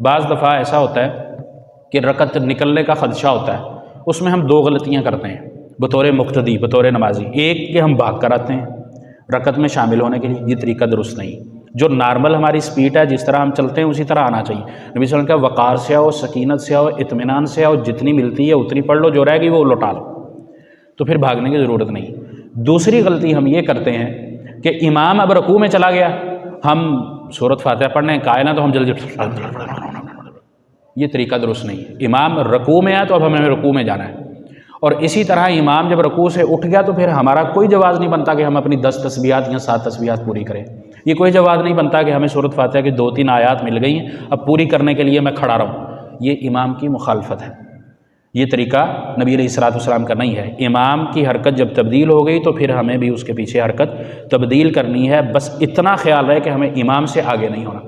بعض دفعہ ایسا ہوتا ہے کہ رکعت نکلنے کا خدشہ ہوتا ہے، اس میں ہم دو غلطیاں کرتے ہیں بطور مقتدی، بطور نمازی۔ ایک کہ ہم بھاگ کر آتے ہیں رکعت میں شامل ہونے کے لیے، یہ طریقہ درست نہیں۔ جو نارمل ہماری سپیڈ ہے، جس طرح ہم چلتے ہیں اسی طرح آنا چاہیے۔ نبی صلی اللہ علیہ وسلم کا وقار سے آؤ، سکینت سے آؤ، اطمینان سے آؤ، جتنی ملتی ہے اتنی پڑھ لو، جو رہے گی وہ لوٹا لو، تو پھر بھاگنے کی ضرورت نہیں۔ دوسری غلطی ہم یہ کرتے ہیں کہ امام اب رکوع میں چلا گیا، ہم سورۃ فاتحہ پڑھنے قائل ہیں تو ہم جلدی، یہ طریقہ درست نہیں ہے۔ امام رکوع میں ہے تو اب ہمیں رکوع میں جانا ہے، اور اسی طرح امام جب رکوع سے اٹھ گیا تو پھر ہمارا کوئی جواز نہیں بنتا کہ ہم اپنی 10 تسبیحات یا 7 تسبیحات پوری کریں۔ یہ کوئی جواز نہیں بنتا کہ ہمیں سورۃ فاتحہ کی 2-3 آیات مل گئی ہیں، اب پوری کرنے کے لیے میں کھڑا رہوں، یہ امام کی مخالفت ہے۔ یہ طریقہ نبی علیہ الصلوۃ والسلام کا نہیں ہے۔ امام کی حرکت جب تبدیل ہو گئی تو پھر ہمیں بھی اس کے پیچھے حرکت تبدیل کرنی ہے، بس اتنا خیال رہے کہ ہمیں امام سے آگے نہیں ہونا۔